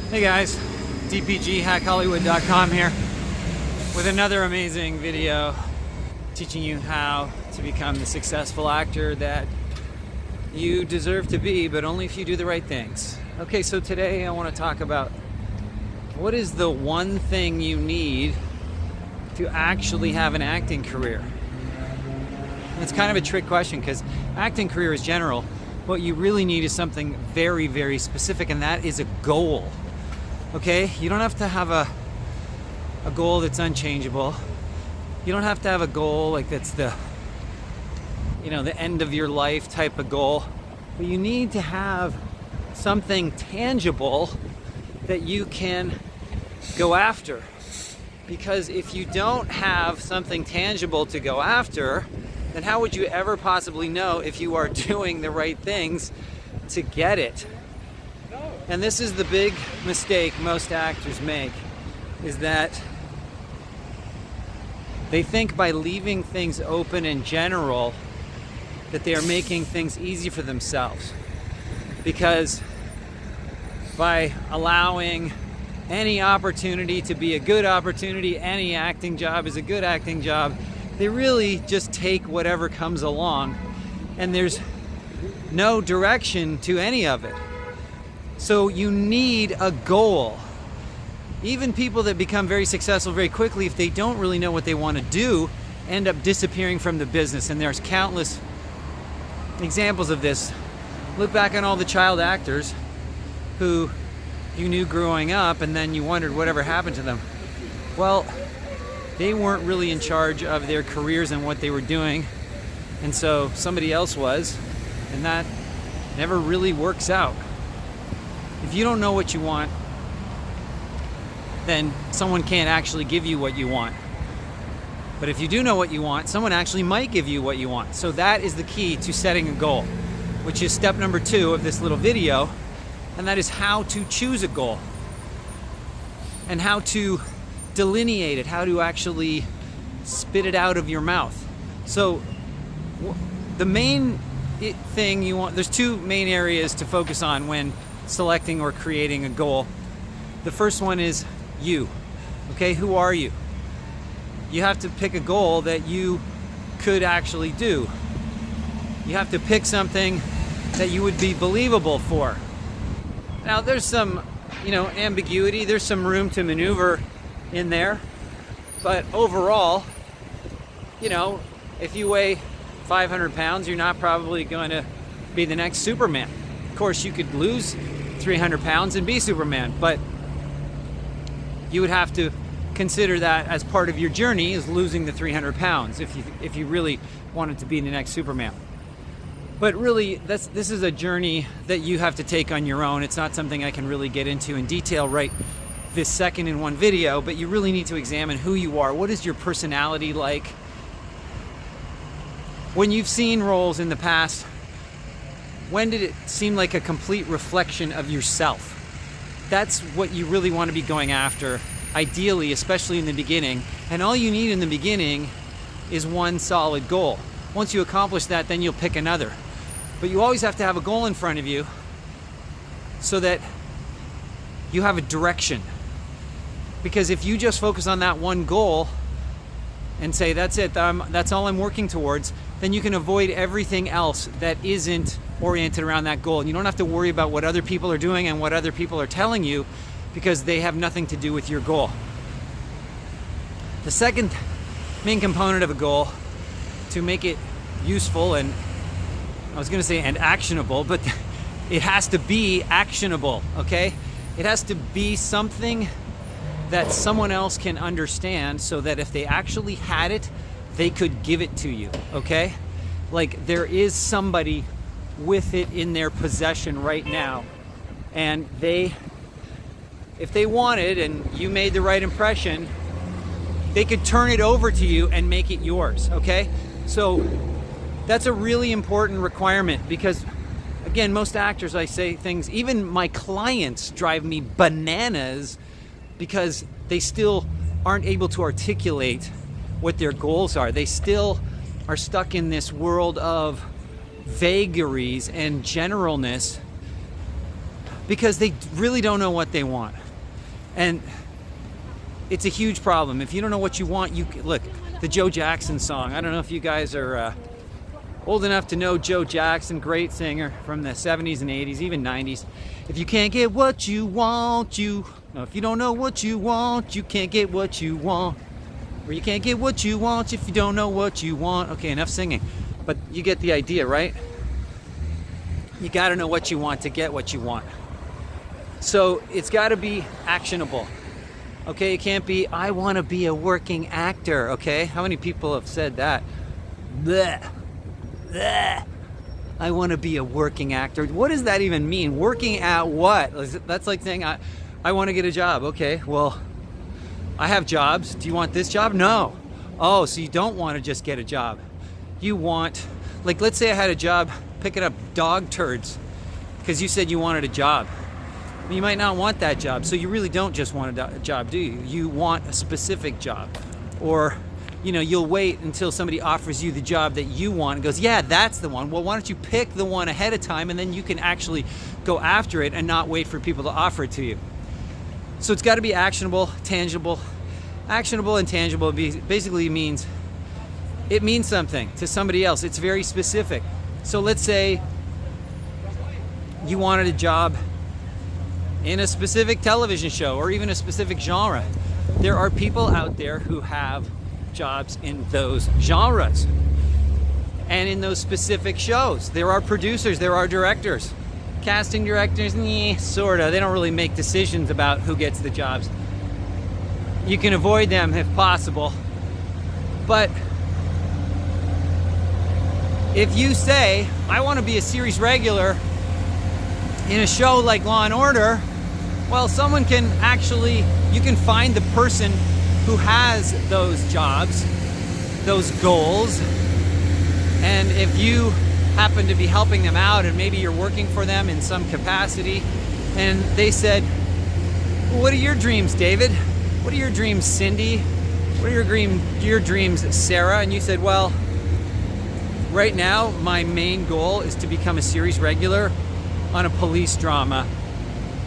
Hey guys, dpghackhollywood.com here with another amazing video teaching you how to become the successful actor that you deserve to be, but only if you do the right things. Okay, so today I want to talk about what is the one thing you need to actually have an acting career. It's kind of a trick question because acting career is general. What you really need is something very, very specific, and that is a goal. Okay, you don't have to have a goal that's unchangeable. You don't have to have a goal like that's the end of your life type of goal. But you need to have something tangible that you can go after. Because if you don't have something tangible to go after, then how would you ever possibly know if you are doing the right things to get it? And this is the big mistake most actors make, is that they think by leaving things open in general that they are making things easy for themselves. Because by allowing any opportunity to be a good opportunity, any acting job is a good acting job, they really just take whatever comes along, and there's no direction to any of it. So you need a goal. Even people that become very successful very quickly, if they don't really know what they want to do, end up disappearing from the business. And there's countless examples of this. Look back on all the child actors who you knew growing up, and then you wondered whatever happened to them. Well, they weren't really in charge of their careers and what they were doing, and so somebody else was, and that never really works out. If you don't know what you want, then someone can't actually give you what you want. But if you do know what you want, someone actually might give you what you want. So that is the key to setting a goal, which is step number 2 of this little video, and that is how to choose a goal and how to delineate it, how to actually spit it out of your mouth. So the main thing you want, there's 2 main areas to focus on when selecting or creating a goal. The first one is you. Okay, who are you? You have to pick a goal that you could actually do. You have to pick something that you would be believable for. Now there's some, ambiguity, there's some room to maneuver in there, but overall, if you weigh 500 pounds, you're not probably going to be the next Superman. Of course, you could lose 300 pounds and be Superman, but you would have to consider that as part of your journey, is losing the 300 pounds if you really wanted to be the next Superman. But really, this is a journey that you have to take on your own. It's not something I can really get into in detail right this second in one video, but you really need to examine who you are. What is your personality like? When you've seen roles in the past, when did it seem like a complete reflection of yourself? That's what you really want to be going after, ideally, especially in the beginning. And all you need in the beginning is one solid goal. Once you accomplish that, then you'll pick another. But you always have to have a goal in front of you so that you have a direction. Because if you just focus on that one goal and say, that's it, that's all I'm working towards, then you can avoid everything else that isn't oriented around that goal. And you don't have to worry about what other people are doing and what other people are telling you, because they have nothing to do with your goal. The second main component of a goal, to make it useful, and I was going to say and actionable, but it has to be actionable, okay? It has to be something that someone else can understand, so that if they actually had it, they could give it to you, okay? Like there is somebody with it in their possession right now, and if they wanted and you made the right impression, they could turn it over to you and make it yours, okay? So that's a really important requirement, because again, most actors, I say things, even my clients drive me bananas because they still aren't able to articulate what their goals are. They still are stuck in this world of vagaries and generalness because they really don't know what they want. And it's a huge problem. If you don't know what you want, look, the Joe Jackson song. I don't know if you guys are old enough to know Joe Jackson, great singer from the 70s and 80s, even 90s. If you can't get what you want, if you don't know what you want, you can't get what you want. Or you can't get what you want if you don't know what you want. Okay, enough singing. But you get the idea, right? You gotta know what you want to get what you want. So it's gotta be actionable. Okay, it can't be, I wanna be a working actor, okay? How many people have said that? Blech. Blech. I wanna be a working actor. What does that even mean? Working at what? That's like saying, I wanna get a job. Okay, well, I have jobs. Do you want this job? No. Oh, so you don't wanna just get a job. You want, like, let's say I had a job picking up dog turds because you said you wanted a job. You might not want that job, so you really don't just want a job, do you? You want a specific job. Or, you'll wait until somebody offers you the job that you want and goes, yeah, that's the one. Well, why don't you pick the one ahead of time, and then you can actually go after it and not wait for people to offer it to you. So it's got to be actionable, tangible. Actionable and tangible basically means it means something to somebody else. It's very specific. So let's say you wanted a job in a specific television show or even a specific genre. There are people out there who have jobs in those genres and in those specific shows. There are producers, there are directors, casting directors, sorta. They don't really make decisions about who gets the jobs. You can avoid them if possible. But if you say, I want to be a series regular in a show like Law and Order, well, someone can actually, you can find the person who has those jobs, those goals, and if you happen to be helping them out and maybe you're working for them in some capacity, and they said, well, what are your dreams, David? What are your dreams, Cindy? What are your dreams, Sarah? And you said, well, right now, my main goal is to become a series regular on a police drama,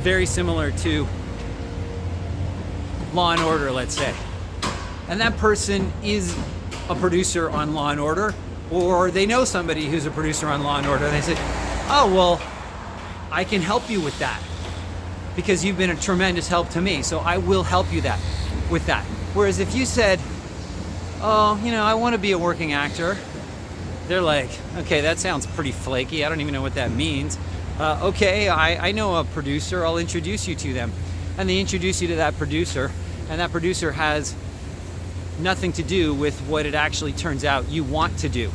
very similar to Law and Order, let's say. And that person is a producer on Law and Order, or they know somebody who's a producer on Law and Order, and they say, oh, well, I can help you with that because you've been a tremendous help to me, so I will help you with that. Whereas if you said, oh, I want to be a working actor, they're like, okay, that sounds pretty flaky. I don't even know what that means. Okay, I know a producer. I'll introduce you to them. And they introduce you to that producer, and that producer has nothing to do with what it actually turns out you want to do.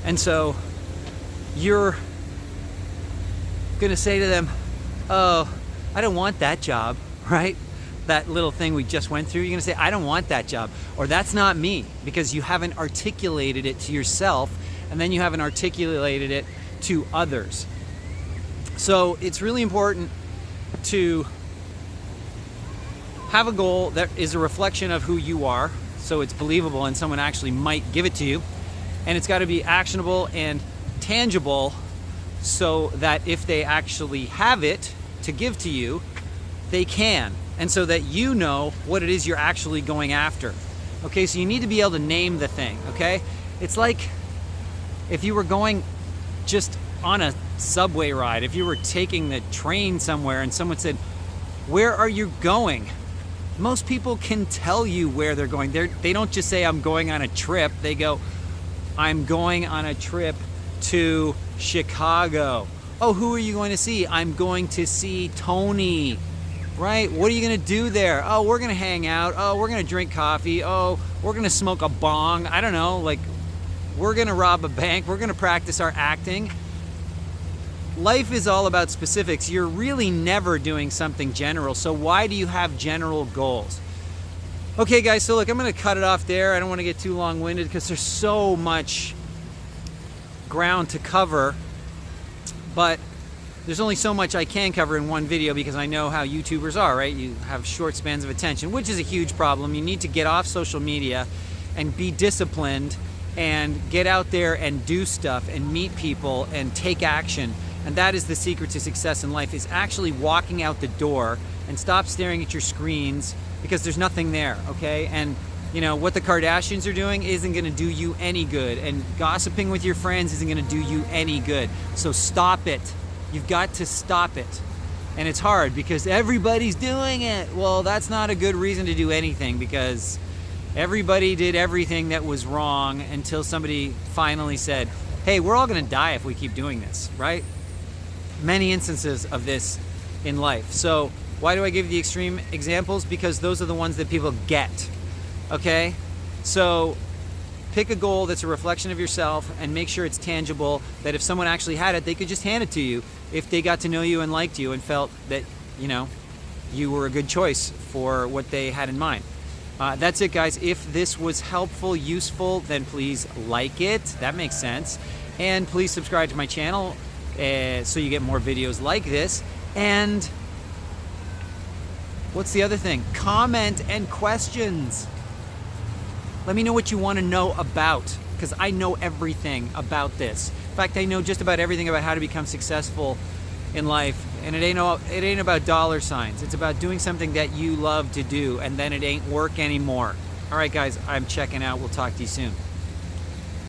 And so you're going to say to them, oh, I don't want that job, right? That little thing we just went through, you're going to say, I don't want that job, or that's not me, because you haven't articulated it to yourself, and then you haven't articulated it to others. So it's really important to have a goal that is a reflection of who you are, so it's believable and someone actually might give it to you, and it's got to be actionable and tangible so that if they actually have it to give to you, they can. And so that you know what it is you're actually going after. Okay, so you need to be able to name the thing, okay? It's like if you were going just on a subway ride, if you were taking the train somewhere and someone said, where are you going? Most people can tell you where they're going. They don't just say, I'm going on a trip. They go, I'm going on a trip to Chicago. Oh, who are you going to see? I'm going to see Tony. Right? What are you going to do there? Oh, we're going to hang out. Oh, we're going to drink coffee. Oh, we're going to smoke a bong. I don't know. Like, we're going to rob a bank. We're going to practice our acting. Life is all about specifics. You're really never doing something general. So why do you have general goals? Okay, guys, so look, I'm going to cut it off there. I don't want to get too long-winded because there's so much ground to cover. But there's only so much I can cover in one video because I know how YouTubers are, right? You have short spans of attention, which is a huge problem. You need to get off social media and be disciplined and get out there and do stuff and meet people and take action And that is the secret to success in life, is actually walking out the door and stop staring at your screens, because there's nothing there, okay? And you know, what the Kardashians are doing isn't gonna do you any good, and gossiping with your friends isn't gonna do you any good. So stop it. You've got to stop it. And it's hard because everybody's doing it. Well, that's not a good reason to do anything, because everybody did everything that was wrong until somebody finally said, hey, we're all gonna die if we keep doing this, right? Many instances of this in life. So why do I give the extreme examples? Because those are the ones that people get, okay? So pick a goal that's a reflection of yourself and make sure it's tangible, that if someone actually had it, they could just hand it to you if they got to know you and liked you and felt that, you know, you were a good choice for what they had in mind. That's it, guys. If this was helpful, useful, then please like it. That makes sense. And please subscribe to my channel so you get more videos like this. And what's the other thing? Comment and questions. Let me know what you want to know about, because I know everything about this. In fact, I know just about everything about how to become successful in life. And it ain't about dollar signs. It's about doing something that you love to do, and then it ain't work anymore. All right, guys, I'm checking out. We'll talk to you soon.